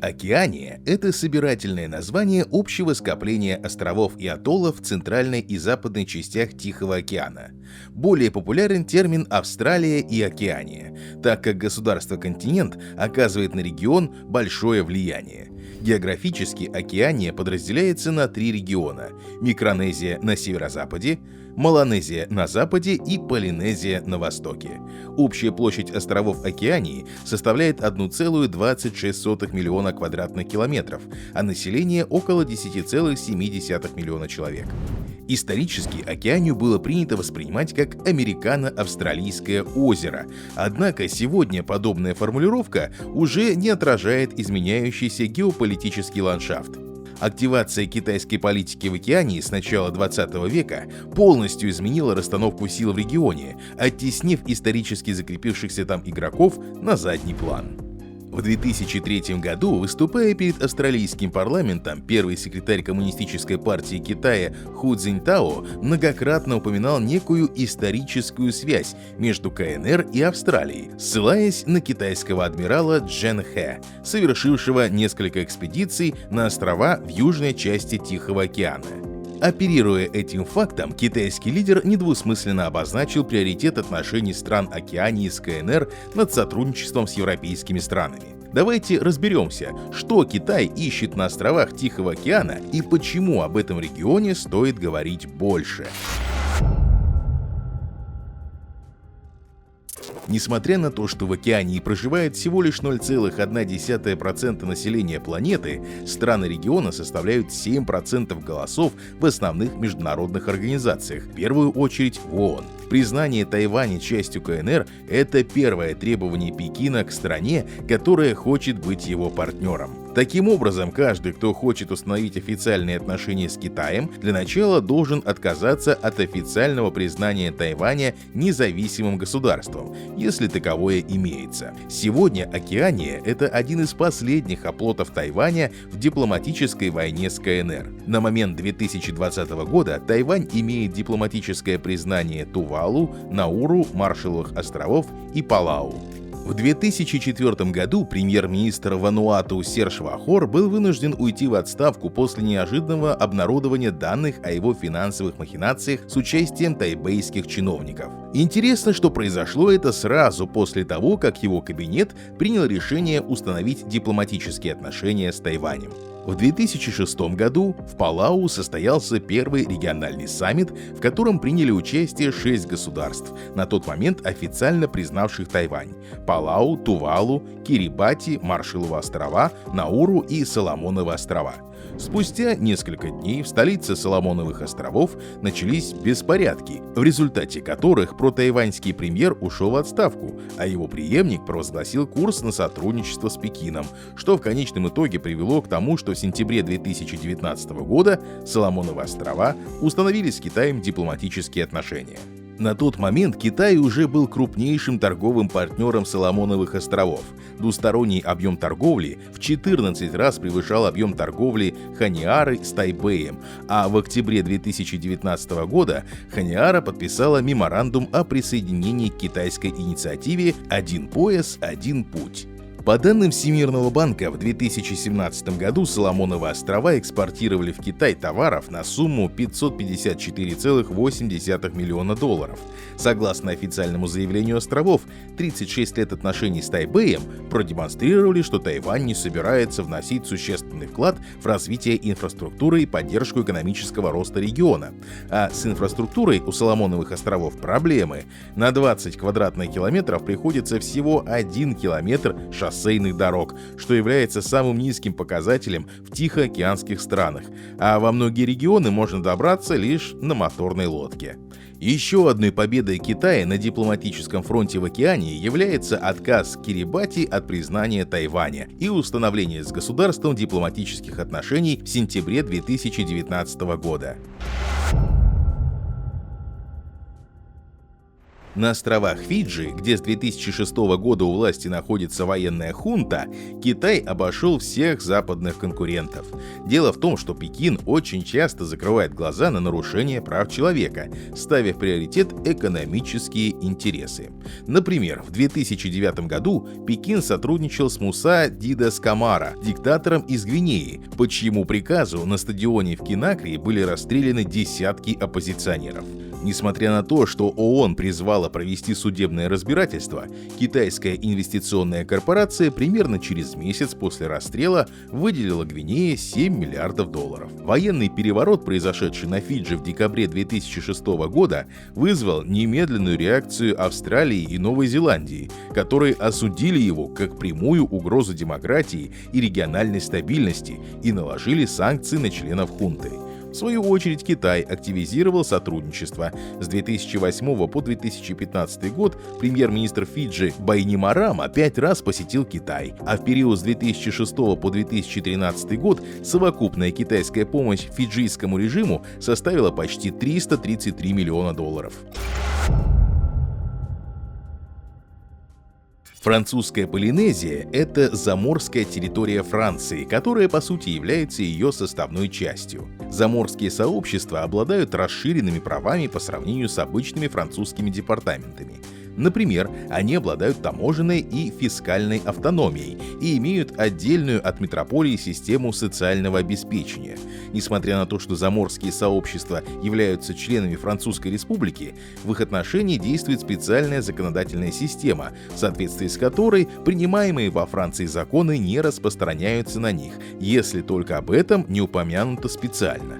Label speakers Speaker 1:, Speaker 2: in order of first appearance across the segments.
Speaker 1: Океания — это собирательное название общего скопления островов и атоллов в центральной и западной частях Тихого океана. Более популярен термин «Австралия» и «Океания», так как государство-континент оказывает на регион большое влияние. Географически Океания подразделяется на 3 региона – Микронезия на северо-западе, Меланезия на западе и Полинезия на востоке. Общая площадь островов Океании составляет 1,26 миллиона квадратных километров, а население около 10,7 миллиона человек. Исторически Океанию было принято воспринимать как американо-австралийское озеро, однако сегодня подобная формулировка уже не отражает изменяющийся геополитический ландшафт. Активация китайской политики в Океании с начала 20 века полностью изменила расстановку сил в регионе, оттеснив исторически закрепившихся там игроков на задний план. В 2003 году, выступая перед австралийским парламентом, первый секретарь Коммунистической партии Китая Ху Цзиньтао многократно упоминал некую историческую связь между КНР и Австралией, ссылаясь на китайского адмирала Джен Хэ, совершившего несколько экспедиций на острова в южной части Тихого океана. Оперируя этим фактом, китайский лидер недвусмысленно обозначил приоритет отношений стран Океании с КНР над сотрудничеством с европейскими странами. Давайте разберемся, что Китай ищет на островах Тихого океана и почему об этом регионе стоит говорить больше. Несмотря на то, что в Океании проживает всего лишь 0,1% населения планеты, страны региона составляют 7% голосов в основных международных организациях, в первую очередь в ООН. Признание Тайваня частью КНР – это первое требование Пекина к стране, которая хочет быть его партнером. Таким образом, каждый, кто хочет установить официальные отношения с Китаем, для начала должен отказаться от официального признания Тайваня независимым государством, если таковое имеется. Сегодня Океания – это один из последних оплотов Тайваня в дипломатической войне с КНР. На момент 2020 года Тайвань имеет дипломатическое признание Тувалу, Науру, Маршалловых островов и Палау. В 2004 году премьер-министр Вануату Серж Вахор был вынужден уйти в отставку после неожиданного обнародования данных о его финансовых махинациях с участием тайбэйских чиновников. Интересно, что произошло это сразу после того, как его кабинет принял решение установить дипломатические отношения с Тайванем. В 2006 году в Палау состоялся первый региональный саммит, в котором приняли участие 6 государств, на тот момент официально признавших Тайвань – Палау, Тувалу, Кирибати, Маршалловы острова, Науру и Соломоновы острова. Спустя несколько дней в столице Соломоновых островов начались беспорядки, в результате которых протайваньский премьер ушел в отставку, а его преемник провозгласил курс на сотрудничество с Пекином, что в конечном итоге привело к тому, что в сентябре 2019 года Соломоновы острова установили с Китаем дипломатические отношения. На тот момент Китай уже был крупнейшим торговым партнером Соломоновых островов. Двусторонний объем торговли в 14 раз превышал объем торговли Хониары с Тайбэем, а в октябре 2019 года Хониара подписала меморандум о присоединении к китайской инициативе «Один пояс, один путь». По данным Всемирного банка, в 2017 году Соломоновы острова экспортировали в Китай товаров на сумму $554,8 миллиона. Согласно официальному заявлению островов, 36 лет отношений с Тайбэем продемонстрировали, что Тайвань не собирается вносить существенный вклад в развитие инфраструктуры и поддержку экономического роста региона. А с инфраструктурой у Соломоновых островов проблемы. На 20 квадратных километров приходится всего 1 километр шоссейных дорог, что является самым низким показателем в тихоокеанских странах, а во многие регионы можно добраться лишь на моторной лодке. Еще одной победой Китая на дипломатическом фронте в Океании является отказ Кирибати от признания Тайваня и установление с государством дипломатических отношений в сентябре 2019 года. На островах Фиджи, где с 2006 года у власти находится военная хунта, Китай обошел всех западных конкурентов. Дело в том, что Пекин очень часто закрывает глаза на нарушение прав человека, ставя в приоритет экономические интересы. Например, в 2009 году Пекин сотрудничал с Муса Дидас Камара, диктатором из Гвинеи, по чьему приказу на стадионе в Конакри были расстреляны десятки оппозиционеров. Несмотря на то, что ООН призвала провести судебное разбирательство, китайская инвестиционная корпорация примерно через месяц после расстрела выделила Гвинее $7 миллиардов. Военный переворот, произошедший на Фиджи в декабре 2006 года, вызвал немедленную реакцию Австралии и Новой Зеландии, которые осудили его как прямую угрозу демократии и региональной стабильности и наложили санкции на членов хунты. В свою очередь, Китай активизировал сотрудничество. С 2008 по 2015 год премьер-министр Фиджи Байнимарама 5 раз посетил Китай, а в период с 2006 по 2013 год совокупная китайская помощь фиджийскому режиму составила почти $333 миллиона. Французская Полинезия – это заморская территория Франции, которая по сути является ее составной частью. Заморские сообщества обладают расширенными правами по сравнению с обычными французскими департаментами. Например, они обладают таможенной и фискальной автономией и имеют отдельную от метрополии систему социального обеспечения. Несмотря на то, что заморские сообщества являются членами Французской Республики, в их отношении действует специальная законодательная система, в соответствии с которой принимаемые во Франции законы не распространяются на них, если только об этом не упомянуто специально.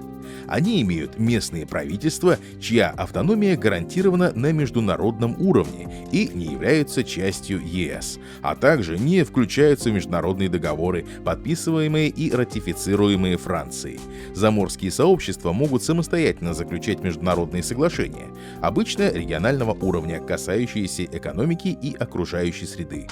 Speaker 1: Они имеют местные правительства, чья автономия гарантирована на международном уровне и не являются частью ЕС, а также не включаются в международные договоры, подписываемые и ратифицируемые Францией. Заморские сообщества могут самостоятельно заключать международные соглашения, обычно регионального уровня, касающиеся экономики и окружающей среды.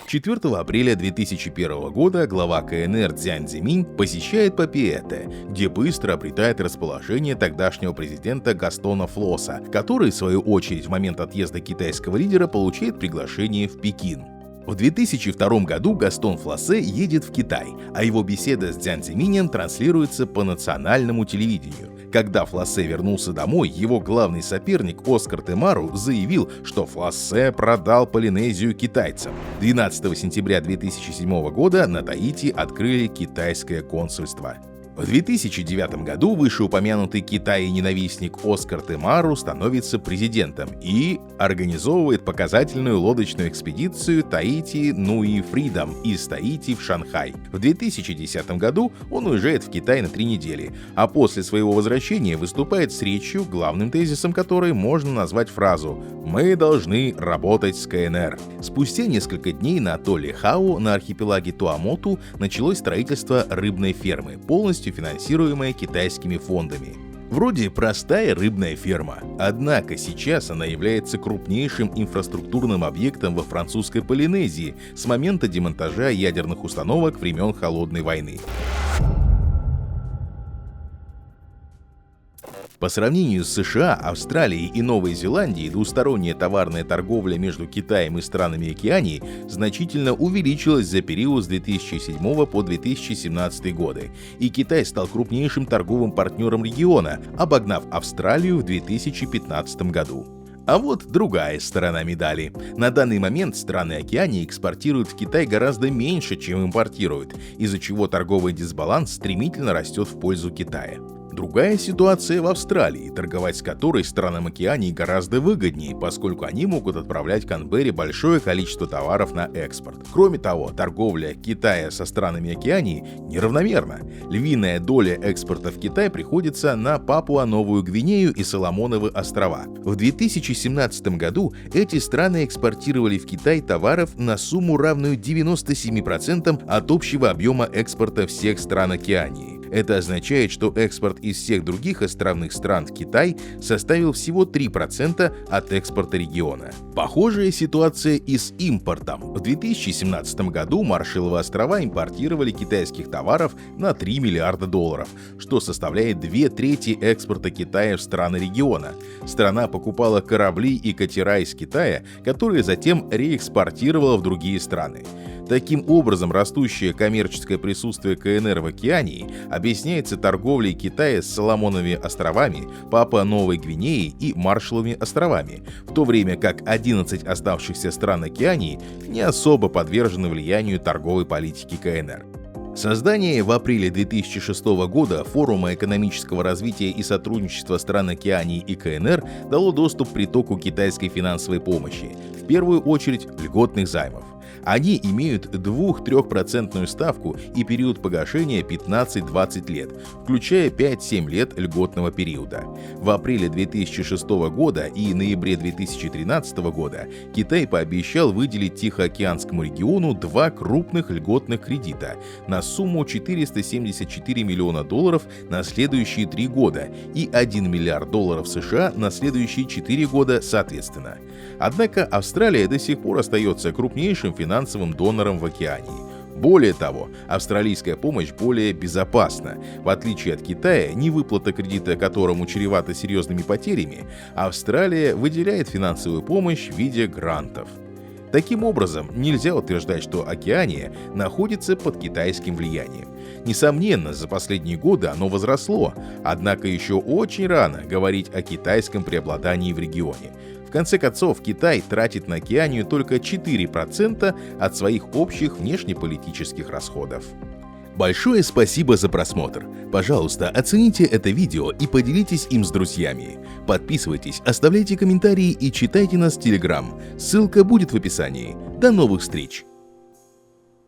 Speaker 1: 4 апреля 2001 года глава КНР Цзян Цзиминь посещает Папиэте, где быстро обретает расположение тогдашнего президента Гастона Флоса, который, в свою очередь, в момент отъезда китайского лидера получает приглашение в Пекин. В 2002 году Гастон Флосе едет в Китай, а его беседа с Цзян Цзиминем транслируется по национальному телевидению. Когда Флосе вернулся домой, его главный соперник Оскар Темару заявил, что Флосе продал Полинезию китайцам. 12 сентября 2007 года на Таити открыли китайское консульство. В 2009 году вышеупомянутый Китай-ненавистник Оскар Темару становится президентом и организовывает показательную лодочную экспедицию Таити Нуи Фридом из Таити в Шанхай. В 2010 году он уезжает в Китай на 3 недели, а после своего возвращения выступает с речью, главным тезисом которой можно назвать фразу «Мы должны работать с КНР». Спустя несколько дней на атолле Хау на архипелаге Туамоту началось строительство рыбной фермы, полностью финансируемая китайскими фондами. Вроде простая рыбная ферма, однако сейчас она является крупнейшим инфраструктурным объектом во французской Полинезии с момента демонтажа ядерных установок времен Холодной войны. По сравнению с США, Австралией и Новой Зеландией, двусторонняя товарная торговля между Китаем и странами Океании значительно увеличилась за период с 2007 по 2017 годы, и Китай стал крупнейшим торговым партнером региона, обогнав Австралию в 2015 году. А вот другая сторона медали. На данный момент страны Океании экспортируют в Китай гораздо меньше, чем импортируют, из-за чего торговый дисбаланс стремительно растет в пользу Китая. Другая ситуация в Австралии, торговать с которой странам Океании гораздо выгоднее, поскольку они могут отправлять Канберре большое количество товаров на экспорт. Кроме того, торговля Китая со странами Океании неравномерна. Львиная доля экспорта в Китай приходится на Папуа-Новую Гвинею и Соломоновы острова. В 2017 году эти страны экспортировали в Китай товаров на сумму, равную 97% от общего объема экспорта всех стран Океании. Это означает, что экспорт из всех других островных стран в Китай составил всего 3% от экспорта региона. Похожая ситуация и с импортом. В 2017 году Маршалловы острова импортировали китайских товаров на $3 миллиарда, что составляет 2/3 экспорта Китая в страны региона. Страна покупала корабли и катера из Китая, которые затем реэкспортировала в другие страны. Таким образом, растущее коммерческое присутствие КНР в Океании объясняется торговлей Китая с Соломоновыми островами, Папуа-Новой Гвинеей и Маршалловыми островами, в то время как 11 оставшихся стран Океании не особо подвержены влиянию торговой политики КНР. Создание в апреле 2006 года Форума экономического развития и сотрудничества стран Океании и КНР дало доступ к притоку китайской финансовой помощи, в первую очередь льготных займов. Они имеют 2-3% ставку и период погашения 15-20 лет, включая 5-7 лет льготного периода. В апреле 2006 года и ноябре 2013 года Китай пообещал выделить Тихоокеанскому региону 2 крупных льготных кредита на сумму $474 миллиона на следующие 3 года и $1 миллиард США на следующие 4 года соответственно. Однако Австралия до сих пор остается крупнейшим финансовым донором в Океании. Более того, австралийская помощь более безопасна. В отличие от Китая, невыплата кредита которому чревата серьезными потерями, Австралия выделяет финансовую помощь в виде грантов. Таким образом, нельзя утверждать, что Океания находится под китайским влиянием. Несомненно, за последние годы оно возросло, однако еще очень рано говорить о китайском преобладании в регионе. В конце концов, Китай тратит на Океанию только 4% от своих общих внешнеполитических расходов. Большое спасибо за просмотр. Пожалуйста, оцените это видео и поделитесь им с друзьями. Подписывайтесь, оставляйте комментарии и читайте нас в Telegram. Ссылка будет в описании. До новых встреч!